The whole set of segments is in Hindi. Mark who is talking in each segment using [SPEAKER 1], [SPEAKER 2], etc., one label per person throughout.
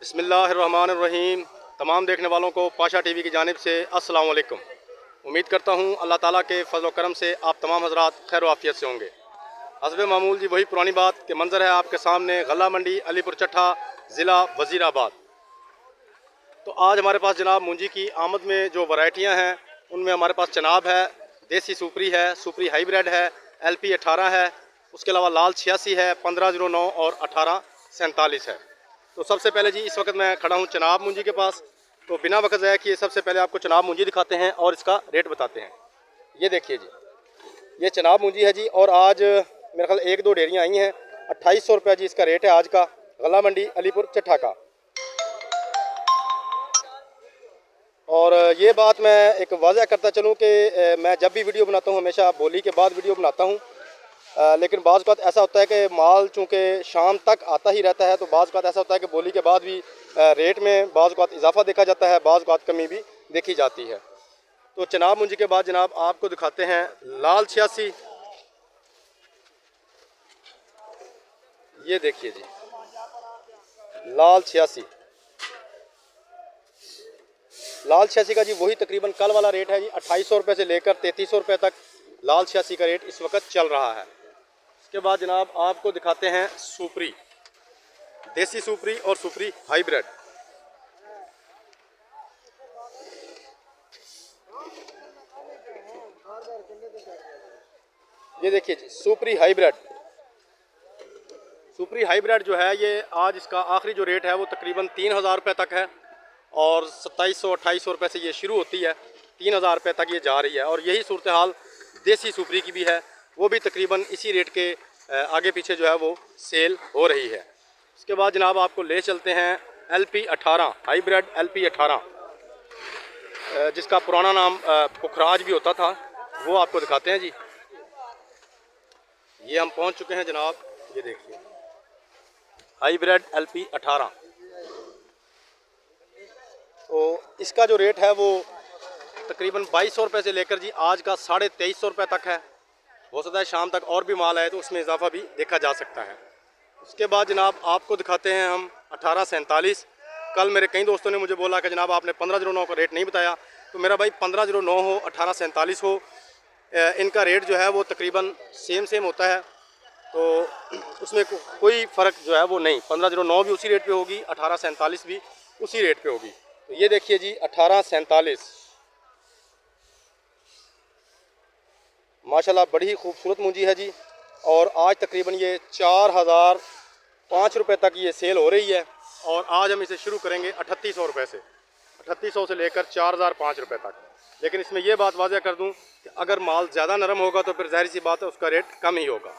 [SPEAKER 1] बिस्मिल्लाहिर्रहमानिर्रहीम। तमाम देखने वालों को पाशा टीवी की जानिब से अस्सलाम वालेकुम। उम्मीद करता हूँ अल्लाह ताला के फजल व करम से आप तमाम हजरात खैर आफियत से होंगे। हस्ब मामूल जी वही पुरानी बात के मंजर है आपके सामने, गला मंडी अलीपुर चट्ठा, ज़िला वज़ीराबाद। तो आज हमारे पास जनाब मूंजी की आमद में जो वैरायटियाँ हैं उनमें हमारे पास चनाब है, देसी सुपरी है, सुपरी हाईब्रिड है, LP 18 है, उसके अलावा लाल 86 है, 1509 और 1847 है। तो सबसे पहले जी इस वक्त मैं खड़ा हूँ चनाब मूंजी के पास। तो बिना वक्त ज़ाया किए सबसे पहले आपको चनाब मूंजी दिखाते हैं और इसका रेट बताते हैं। ये देखिए जी, ये चनाब मूंजी है जी, और आज मेरे ख्याल 1-2 डेरियाँ आई हैं। 2800 रुपये जी इसका रेट है आज का, गला मंडी अलीपुर चट्ठा का। और ये बात मैं एक वाज़ह करता चलूँ कि मैं जब भी वीडियो बनाता हूँ हमेशा बोली के बाद वीडियो बनाता हूँ, लेकिन बाज़ बात ऐसा होता है कि माल चूँकि शाम तक आता ही रहता है, तो बाज़ बात ऐसा होता है कि बोली के बाद भी रेट में बाज़ बात इजाफा देखा जाता है, बाज़ बात कमी भी देखी जाती है। तो चनाब मूंजी के बाद जनाब आपको दिखाते हैं लाल 86। ये देखिए जी, लाल 86, लाल 86 का जी वही तकरीबन कल वाला रेट है जी। 2800 रुपये से लेकर 3300 रुपये तक लाल 86 का रेट इस वक्त चल रहा है। इसके बाद जनाब आपको दिखाते हैं सुपरी, देसी सुपरी और सुपरी हाइब्रिड। ये देखिए जी, सुपरी हाइब्रिड। सुपरी हाइब्रिड जो है ये आज इसका आखिरी जो रेट है वो तकरीबन 3000 रुपये तक है, और 2700-2800 रुपये से ये शुरू होती है, 3000 रुपये तक ये जा रही है। और यही सूरत हाल देसी सुपरी की भी है, वो भी तकरीबन इसी रेट के आगे पीछे जो है वो सेल हो रही है। इसके बाद जनाब आपको ले चलते हैं LP 18 हाइब्रिड, LP 18 जिसका पुराना नाम पुखराज भी होता था, वो आपको दिखाते हैं जी। ये हम पहुंच चुके हैं जनाब, ये देखिए हाइब्रिड LP 18। तो इसका जो रेट है वो तकरीबन 2200 रुपये से लेकर जी आज का 2350 रुपये तक है। हो सकता है शाम तक और भी माल आए तो उसमें इजाफा भी देखा जा सकता है। उसके बाद जनाब आपको दिखाते हैं हम 1847। कल मेरे कई दोस्तों ने मुझे बोला कि जनाब आपने 1509 का रेट नहीं बताया। तो मेरा भाई 1509 हो 1847 हो, इनका रेट जो है वो तकरीबन सेम होता है, तो उसमें कोई फ़र्क जो है वो नहीं। 1509 भी उसी रेट पे होगी, 1847 भी उसी रेट पे होगी। तो ये देखिए जी 1847 माशाल्लाह बड़ी ही खूबसूरत मूंजी है जी, और आज तकरीबन ये 4005 रुपये तक ये सेल हो रही है। और आज हम इसे शुरू करेंगे 3800 रुपये से, 3800 से लेकर 4005 रुपये तक। लेकिन इसमें यह बात वाज़ह कर दूं कि अगर माल ज़्यादा नरम होगा तो फिर ज़ाहिर सी बात है उसका रेट कम ही होगा।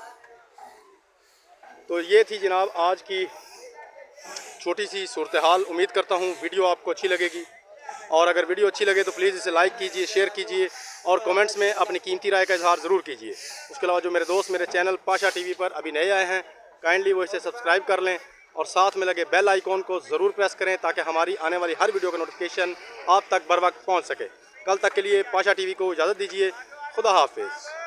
[SPEAKER 1] तो ये थी जनाब आज की छोटी सी सूरत हाल। उम्मीद करता हूँ वीडियो आपको अच्छी लगेगी, और अगर वीडियो अच्छी लगे तो प्लीज़ इसे लाइक कीजिए, शेयर कीजिए, और कमेंट्स में अपनी कीमती राय का इजहार ज़रूर कीजिए। उसके अलावा जो मेरे दोस्त मेरे चैनल पाशा टीवी पर अभी नए आए हैं, काइंडली वो इसे सब्सक्राइब कर लें और साथ में लगे बेल आइकॉन को ज़रूर प्रेस करें ताकि हमारी आने वाली हर वीडियो का नोटिफिकेशन आप तक बर वक्त पहुँच सके। कल तक के लिए पाशा टीवी को इजाज़त दीजिए। खुदा हाफिज़।